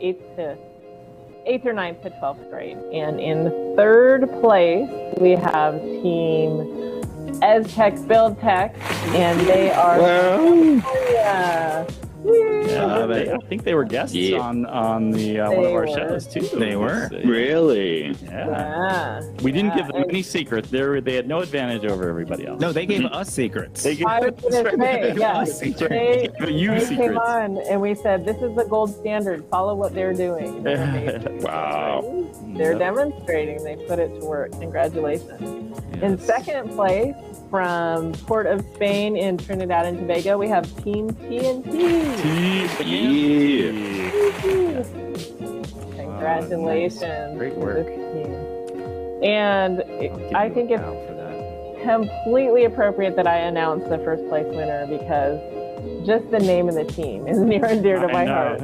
8th or 9th to 12th grade. And in 3rd place, we have Team EzTech Build Tech, and they are I think they were guests on the one of our shows too. They were really. We didn't give them any secrets. They had no advantage over everybody else. No, they gave us secrets. I was going to say, they came on and we said, this is the gold standard. Follow what they're doing. Wow. They're demonstrating. They put it to work. Congratulations. Yes. In 2nd place, from Port of Spain in Trinidad and Tobago, we have Team TNT. Congratulations. Great work. And I think it's completely appropriate that I announce the 1st place winner, because just the name of the team is near and dear to my heart.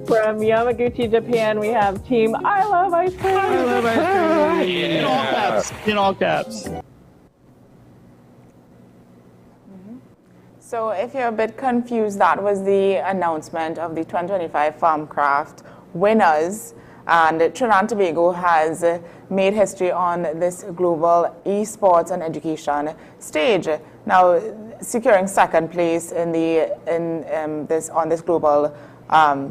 From Yamaguchi, Japan, we have Team I Love Ice Cream. I love ice cream. In all caps. In all caps. So if you're a bit confused, that was the announcement of the 2025 Farmcraft winners. And Trinidad and Tobago has made history on this global esports and education stage. Now, securing 2nd place in this global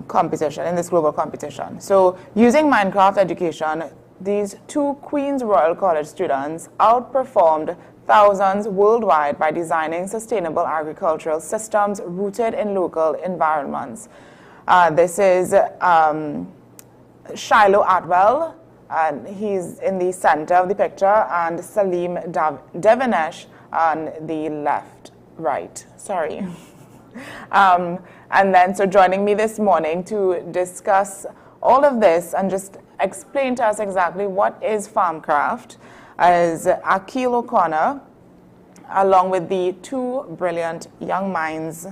competition. So, using Minecraft education, these 2 Queen's Royal College students outperformed thousands worldwide by designing sustainable agricultural systems rooted in local environments. This is Shiloh Atwell, and he's in the center of the picture, and Saleem Devenish on the right. Sorry. And then, so joining me this morning to discuss all of this and just explain to us exactly what is Farmcraft is Akil O'Connor, along with the 2 brilliant young minds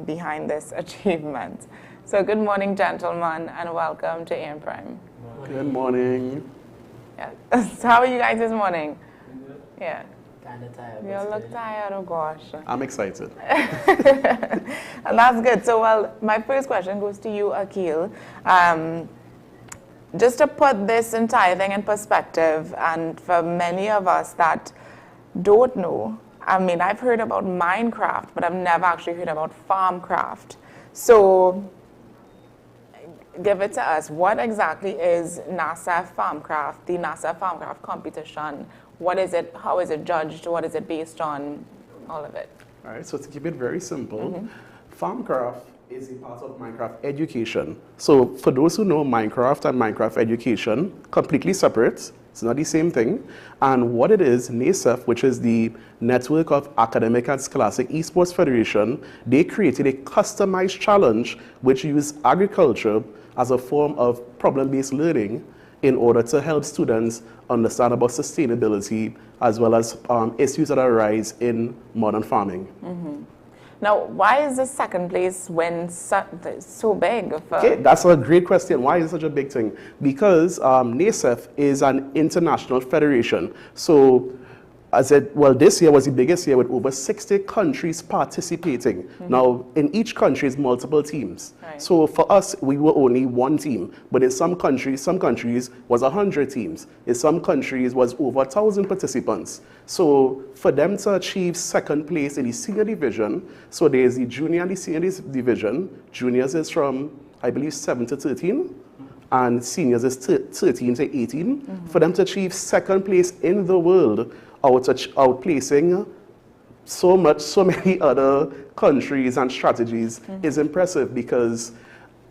behind this achievement. So good morning, gentlemen, and welcome to AM Prime. Good morning. Yeah. So how are you guys this morning? Yeah. Kind of tired. You all look tired, oh gosh. I'm excited. And that's good. So, well, my first question goes to you, Akil. Just to put this entire thing in perspective, and for many of us that don't know, I mean, I've heard about Minecraft, but I've never actually heard about Farmcraft. So, give it to us. What exactly is NASEF Farmcraft, the NASEF Farmcraft competition? What is it? How is it judged? What is it based on? All of it. All right, so to keep it very simple, Farmcraft is a part of Minecraft education. So for those who know Minecraft and Minecraft education, completely separate. It's not the same thing. And what it is, NASEF, which is the Network of Academic and Scholastic Esports Federation, they created a customized challenge which used agriculture as a form of problem-based learning in order to help students understand about sustainability as well as issues that arise in modern farming. Now, why is the 2nd place win so big? Okay, that's a great question. Why is it such a big thing? Because NASEF is an international federation. So, this year was the biggest year with over 60 countries participating. Now, in each country is multiple teams. Right. So for us, we were only 1 team. But in some countries was 100 teams. In some countries was over 1,000 participants. So for them to achieve 2nd place in the senior division, so there's the junior and the senior division. Juniors is from, I believe, 7 to 13. And seniors is 13 to 18. For them to achieve 2nd place in the world, outplacing so many other countries and strategies is impressive, because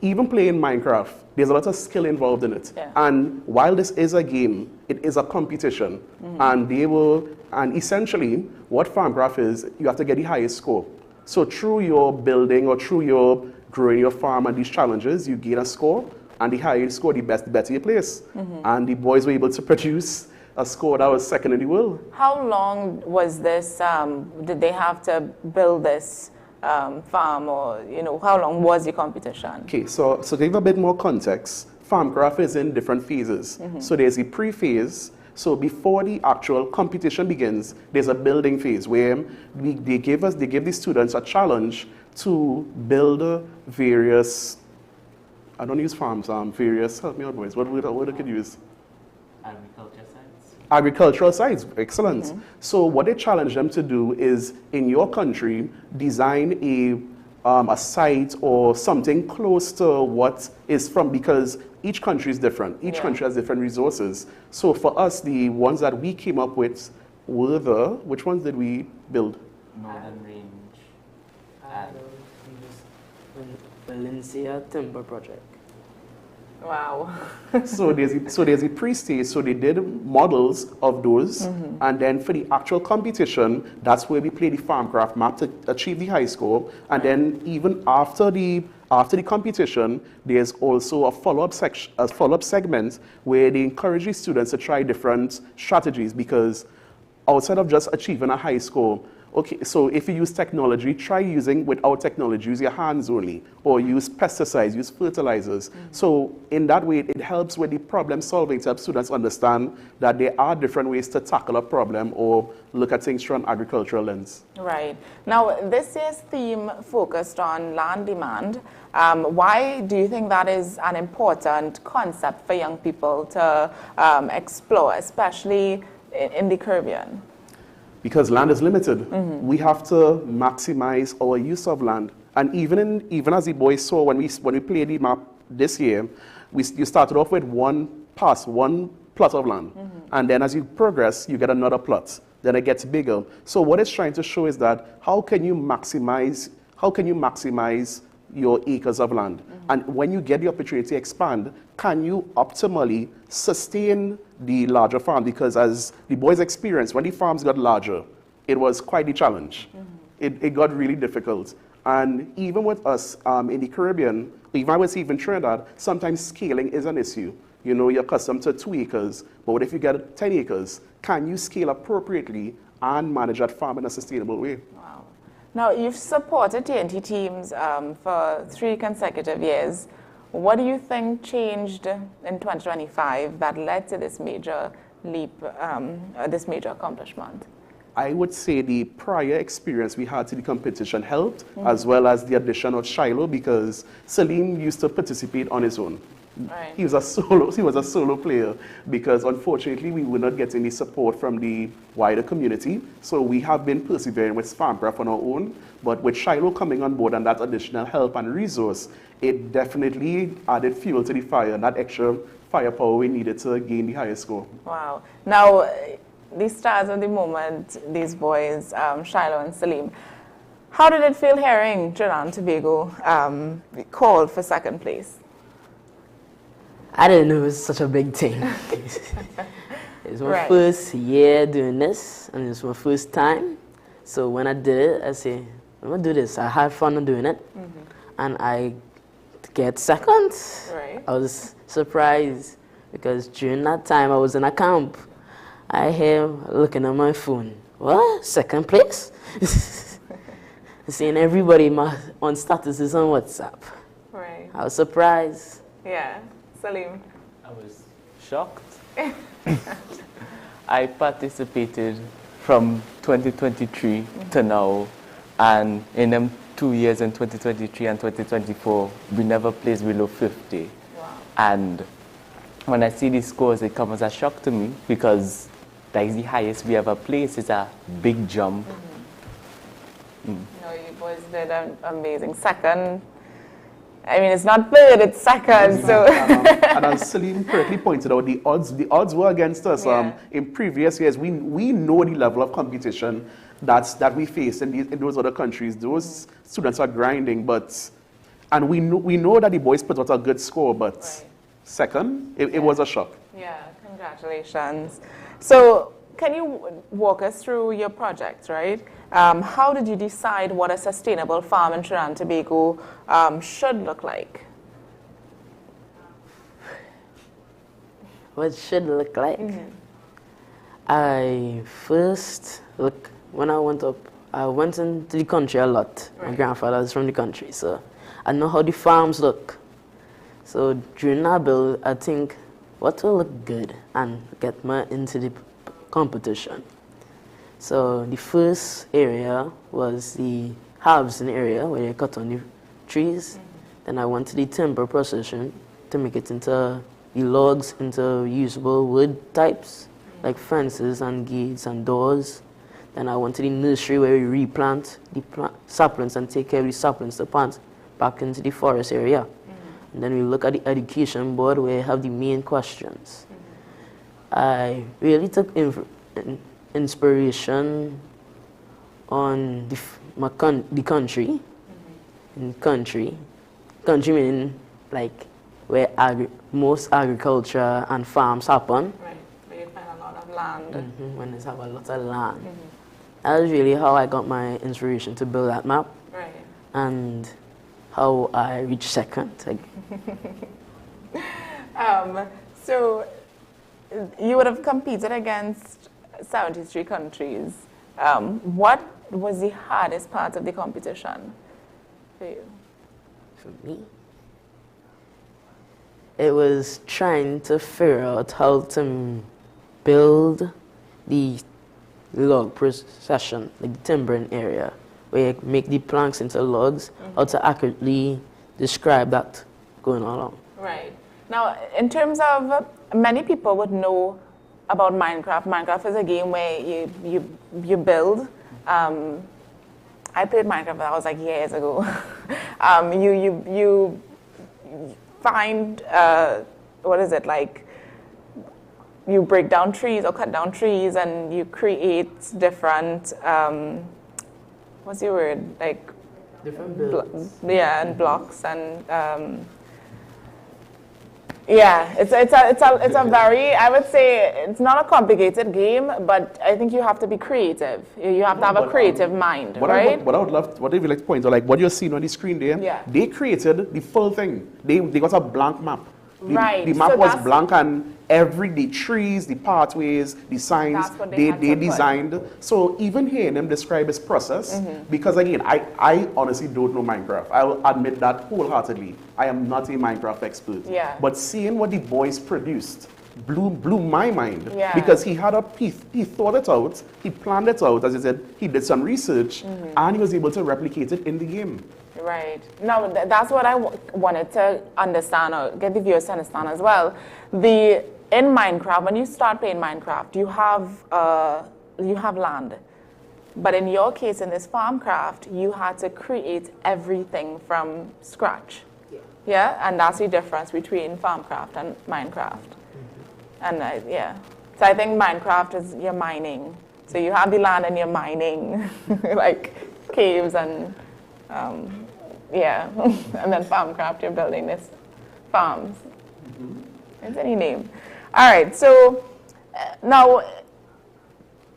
even playing Minecraft, there's a lot of skill involved in it. Yeah. And while this is a game, it is a competition. And essentially, what Farmcraft is, you have to get the highest score. So through your building or through your growing your farm and these challenges, you gain a score, and the higher you score, the better you place. And the boys were able to produce a score that was 2nd in the world. How long was this, did they have to build this farm, or, how long was the competition? Okay, so to give a bit more context, Farmcraft is in different phases. So there's a pre-phase. So before the actual competition begins, there's a building phase where they give the students a challenge to build various I don't use farms. Various. Help me out, boys. What I could use? Agriculture science. Agricultural science. Excellent. So what they challenge them to do is, in your country, design a site or something close to what is from, because each country is different. Each country has different resources. So for us, the ones that we came up with were which ones did we build? Northern Range. Valencia Timber Project. Wow. So there's a pre-stage, so they did models of those, and then for the actual competition, that's where we play the Farmcraft map to achieve the high score, and then even after the competition, there's also a follow-up segment where they encourage the students to try different strategies, because outside of just achieving a high score, okay, so if you use technology, try using without technology, use your hands only, or use pesticides, use fertilizers. So in that way, it helps with the problem solving to help students understand that there are different ways to tackle a problem or look at things through an agricultural lens. Right. Now, this year's theme focused on land demand. Why do you think that is an important concept for young people to explore, especially in the Caribbean? Because land is limited. We have to maximize our use of land. And even as the boys saw when we played the map this year, you started off with one plot of land. And then as you progress, you get another plot. Then it gets bigger. So what it's trying to show is that how can you maximize your acres of land? And when you get the opportunity to expand, can you optimally sustain the larger farm? Because as the boys experienced, when the farms got larger, it was quite a challenge. It got really difficult. And even with us in the Caribbean, even I would say even Trinidad, sometimes scaling is an issue. You know, you're accustomed to 2 acres, but what if you get 10 acres? Can you scale appropriately and manage that farm in a sustainable way? Wow. Now, you've supported TNT teams for 3 consecutive years. What do you think changed in 2025 that led to this major leap, this major accomplishment? I would say the prior experience we had to the competition helped, as well as the addition of Shiloh, because Saleem used to participate on his own. Right. He was a solo player, because unfortunately we were not getting the support from the wider community. So we have been persevering with Farmcraft on our own, but with Shiloh coming on board and that additional help and resource, it definitely added fuel to the fire, and that extra firepower we needed to gain the highest score. Wow. Now, the stars of the moment, these boys, Shiloh and Saleem, how did it feel hearing Trinidad and Tobago called for second place? I didn't know it was such a big thing. It's my first year doing this, and it's my first time. So when I did it, I said, I'm going to do this. I had fun doing it, and I get second. Right. I was surprised, because during that time I was in a camp. I hear looking at my phone, what? Second place? Seeing everybody on statuses on WhatsApp. Right. I was surprised. Yeah. Saleem? I was shocked. I participated from 2023 to now, and in them 2 years, in 2023 and 2024, we never placed below 50. Wow. And when I see these scores, it comes as a shock to me, because that is the highest we ever placed. It's a big jump. No, you boys did an amazing second. I mean, it's not third, it's second. So. And as Saleem correctly pointed out, the odds were against us. In previous years, we know the level of competition that we face in those other countries. Those students are grinding, and we know that the boys put out a good score, but second, it was a shock. Yeah, congratulations. So, can you walk us through your project, right? How did you decide what a sustainable farm in Trinidad and Tobago should look like? What it should look like? I first when I went into the country a lot. My grandfather is from the country, so I know how the farms look. So during that build, I think what will look good and get me into the competition. So the first area was the harvesting area where they cut on the trees. Then I went to the timber procession to make it into the logs, into usable wood types, like fences and gates and doors. Then I went to the nursery where we replant the saplings and take care of the saplings to plant back into the forest area. And then we look at the education board where we have the main questions. I really took inspiration on the country. In country meaning like where most agriculture and farms happen. Right, where you find a lot of land. When there's have a lot of land. That was really how I got my inspiration to build that map. Right. And how I reached second. So you would have competed against 73 countries. What was the hardest part of the competition for you? For me, it was trying to figure out how to build the log procession, like the timbering area, where you make the planks into logs, how to accurately describe that going along. Right. Now, in terms of, many people would know about Minecraft. Minecraft is a game where you build. I played Minecraft, that was like years ago. You find, what is it, like, you break down trees or cut down trees and you create different, what's the word, like, Different builds. and blocks and, yeah, it's a very, I would say it's not a complicated game, but I think you have to be creative. You have to have a creative mind, right? What I would love, what I would like to point out, like what you're seeing on the screen there, Yeah. they created the full thing. They got a blank map. Right, The map so was that's- blank and the trees, the pathways, the signs, That's what they had to put. designed. So even hearing them describe his process, because again, I honestly don't know Minecraft. I will admit that wholeheartedly. I am not a Minecraft expert. Yeah. But seeing what the boys produced blew my mind. Yeah. Because he thought it out, he planned it out, as he said, he did some research, and he was able to replicate it in the game. Right. Now, that's what I wanted to understand, or get the viewers to understand as well. In Minecraft, when you start playing Minecraft, you have land. But in your case, in this Farmcraft, you had to create everything from scratch. Yeah? And that's the difference between Farmcraft and Minecraft. And yeah. So I think Minecraft is you're mining. So you have the land and you're mining, like caves and yeah. And then Farmcraft, you're building this farms. It's any name. All right, so now,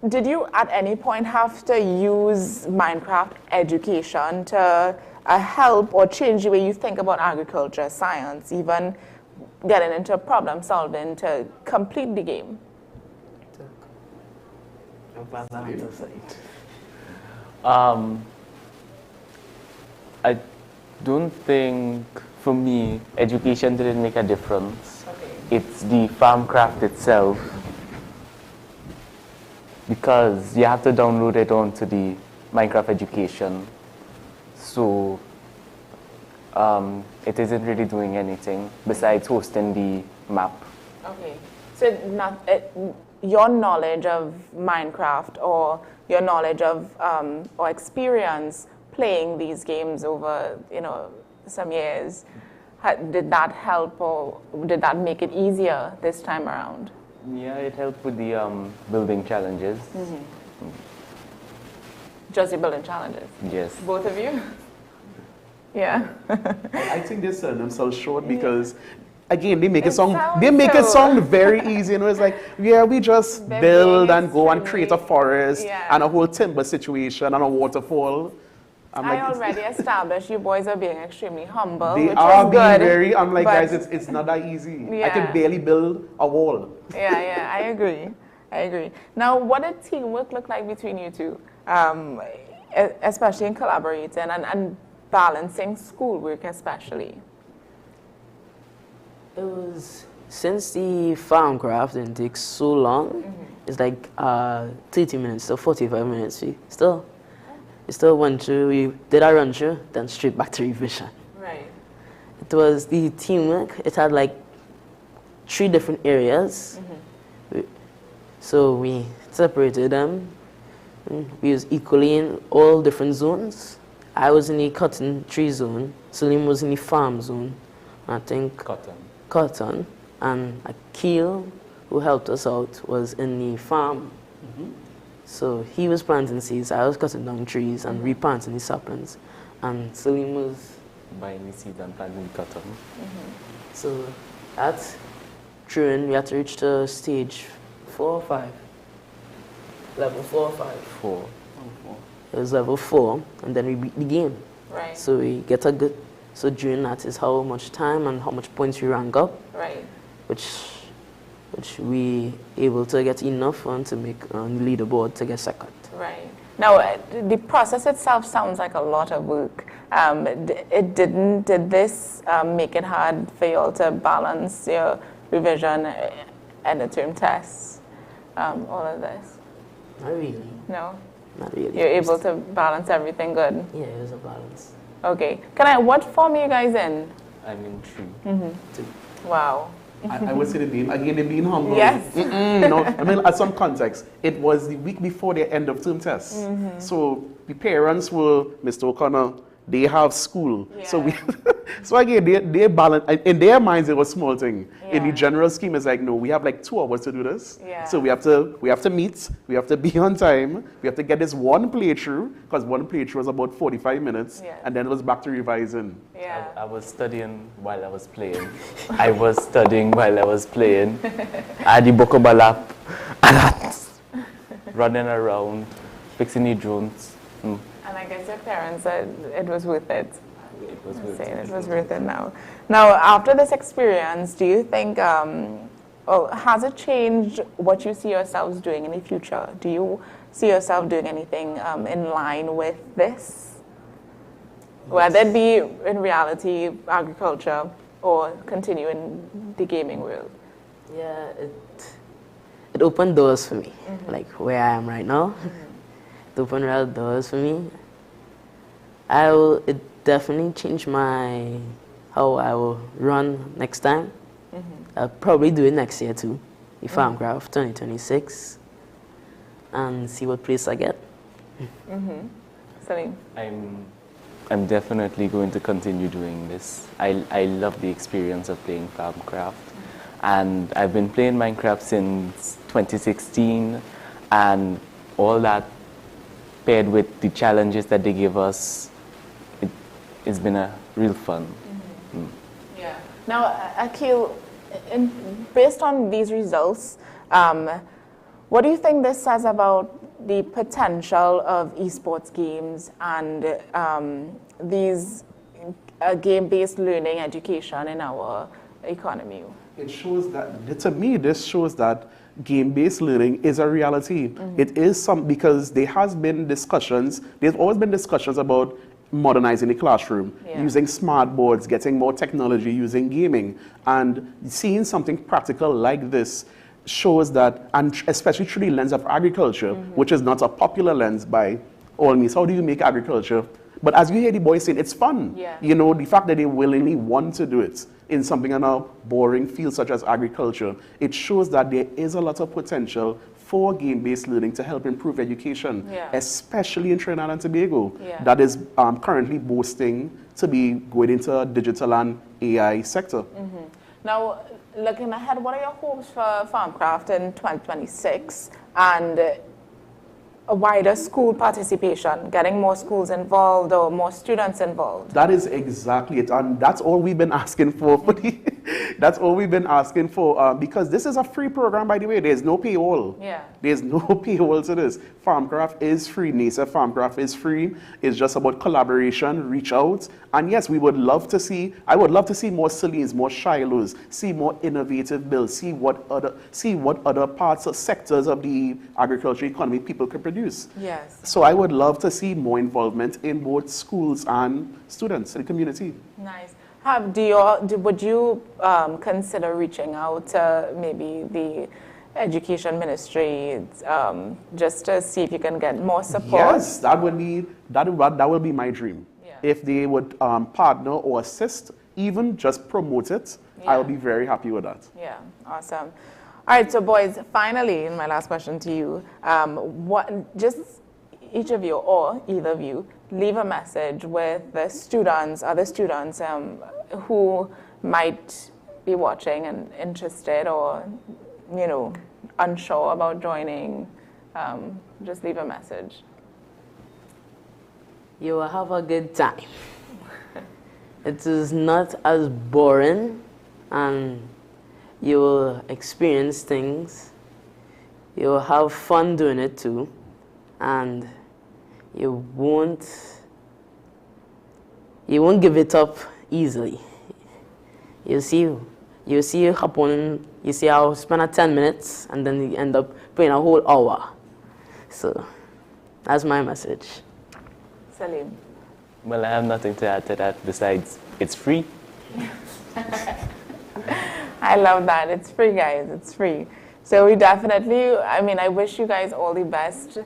did you at any point have to use Minecraft education to help or change the way you think about agriculture, science, even getting into problem solving to complete the game? I don't think, for me, education didn't make a difference. Okay. It's the Farmcraft itself, because you have to download it onto the Minecraft education. So it isn't really doing anything besides hosting the map. Okay. So your knowledge of Minecraft or your knowledge of or experience playing these games over, some years, did that help or did that make it easier this time around? Yeah, it helped with the building challenges. Just the building challenges? Yes. Both of you? Yeah. I think they sell themselves short because, again, they make it sounds sound very easy. It's like, yeah, we just They're build being and go and create a forest Yeah. and a whole timber situation and a waterfall. I already established you boys are being extremely humble, They which are is being good. very, I'm like, but- guys, it's not that easy. I Yeah. can barely build a wall. Yeah, I agree. Now, what did teamwork look like between you two, especially in collaborating and balancing schoolwork especially? It was, since the Farmcraft didn't take so long, it's like 30 minutes to 45 minutes. We still went through, we did our run through, then straight back to revision. Right. it was the teamwork. It had like 3 different areas. So we separated them. We was equally in all different zones. I was in the cotton tree zone. Saleem was in the farm zone. I think cotton. And Akil, who helped us out, was in the farm. So he was planting seeds. I was cutting down trees and replanting the saplings. And Saleem was buying the seeds and planting the cotton. So that's true. We had to reach to stage 4 or 5. Level 4 or 5? 4. It was level 4, and then we beat the game. Right. So we get a good. So during that is how much time and how much points we rank up. Right. Which we able to get enough on to make on the leaderboard to get second. Right. Now, the process itself sounds like a lot of work. Did this make it hard for you all to balance your revision and the term tests, all of this? Not really. No? Not really. You're able to balance everything good? Yeah, it was a balance. Okay. What form are you guys in? I'm in 3. Wow. I would say they're being humble. Yes. No, I mean, at some context, it was the week before the end of term tests. So the parents were, Mr. O'Connor, they have school. Yeah. So we, so again, they balance, in their minds it was a small thing. In the Yeah. general scheme, it's like, no, we have like 2 hours to do this. Yeah. So we have to meet, we have to be on time, we have to get this one playthrough, because one playthrough was about 45 minutes, Yeah. and then it was back to revising. Yeah. I was studying while I was playing. I was studying while I was playing. I had the book on my lap, and running around, fixing the drones. And I guess your parents said it was worth it. It was worth Saying it. it was worth it now. Now, after this experience, do you think, has it changed what you see yourselves doing in the future? Do you see yourself doing anything in line with this? Whether it be in reality, agriculture, or continue in the gaming world? Yeah, it opened doors for me, like where I am right now. It opened real doors for me. It definitely changed how I will run next time. I'll probably do it next year too, the Farmcraft 2026, and see what place I get. Saleem? I'm definitely going to continue doing this. I love the experience of playing Farmcraft. And I've been playing Minecraft since 2016, and all that paired with the challenges that they give us, it's been a real fun. Yeah. Now, Akil, based on these results, what do you think this says about the potential of esports games and these game-based learning education in our economy? It shows that, to me, this shows that game-based learning is a reality. It is because there has been discussions, there's always been discussions about modernizing the classroom, using smart boards, getting more technology, using gaming, and seeing something practical like this shows that, and especially through the lens of agriculture, which is not a popular lens by all means. How do you make agriculture? But as you hear the boys saying, it's fun. Yeah. You know, the fact that they willingly want to do it in something in a boring field such as agriculture, it shows that there is a lot of potential for game-based learning to help improve education, especially in Trinidad and Tobago, that is currently boasting to be going into a digital and AI sector. Now, looking ahead, what are your hopes for Farmcraft in 2026 and a wider school participation, getting more schools involved or more students involved? That is exactly it, and that's all we've been asking for. That's all we've been asking for, because this is a free program, by the way. There's no paywall. Yeah. There's no paywall to this. Farmcraft is free. NASEF Farmcraft is free. It's just about collaboration, reach out. And yes, we would love to see, I would love to see more Saleems, more Shilohs, see more innovative builds, see what other parts or sectors of the agricultural economy people could produce. Yes. So I would love to see more involvement in both schools and students in the community. Nice. Would you consider reaching out to maybe the education ministry just to see if you can get more support? Yes, that would be my dream. Yeah. If they would partner or assist even just promote it, Yeah. I'll be very happy with that. Yeah, awesome. All right, so boys, finally, my last question to you. Just each of you or either of you, leave a message with the students, other students who might be watching and interested or, unsure about joining. Just leave a message. You will have a good time. It is not as boring, and you will experience things. You will have fun doing it too, and you won't give it up easily. You see happen. You see I'll spend 10 minutes, and then you end up playing a whole hour. So that's my message. Saleem. Well, I have nothing to add to that besides it's free. I love that. It's free, guys. It's free. So we definitely, I wish you guys all the best.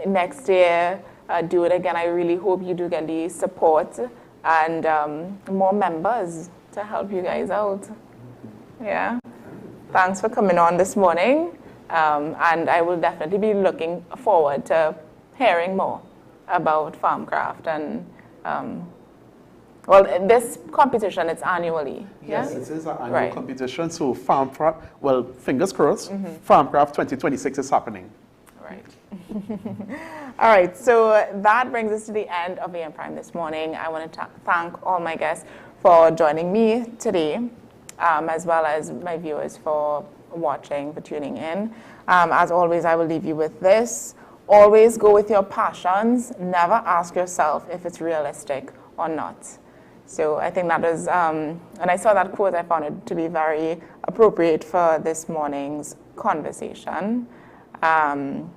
Next year, do it again. I really hope you do get the support and more members to help you guys out. Yeah. Thanks for coming on this morning. And I will definitely be looking forward to hearing more about Farmcraft and this competition, it's annually. Yes, yeah? it is an annual Right. competition. So Farmcraft, well, fingers crossed, Farmcraft 2026 is happening. Right. All right, so that brings us to the end of AM Prime this morning. I want to thank all my guests for joining me today, as well as my viewers for watching, for tuning in. As always, I will leave you with this. Always go with your passions. Never ask yourself if it's realistic or not. So I think that is, and I saw that quote, I found it to be very appropriate for this morning's conversation. And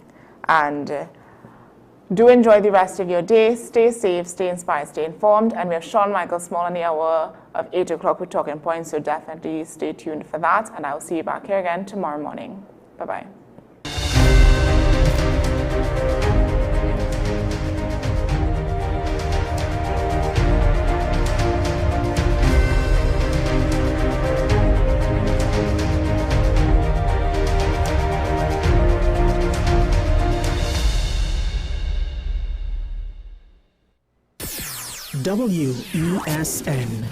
do enjoy the rest of your day. Stay safe, stay inspired, stay informed. And we have Sean Michael Small on the hour of 8 o'clock with Talking Points, so definitely stay tuned for that. And I'll see you back here again tomorrow morning. Bye-bye. WESN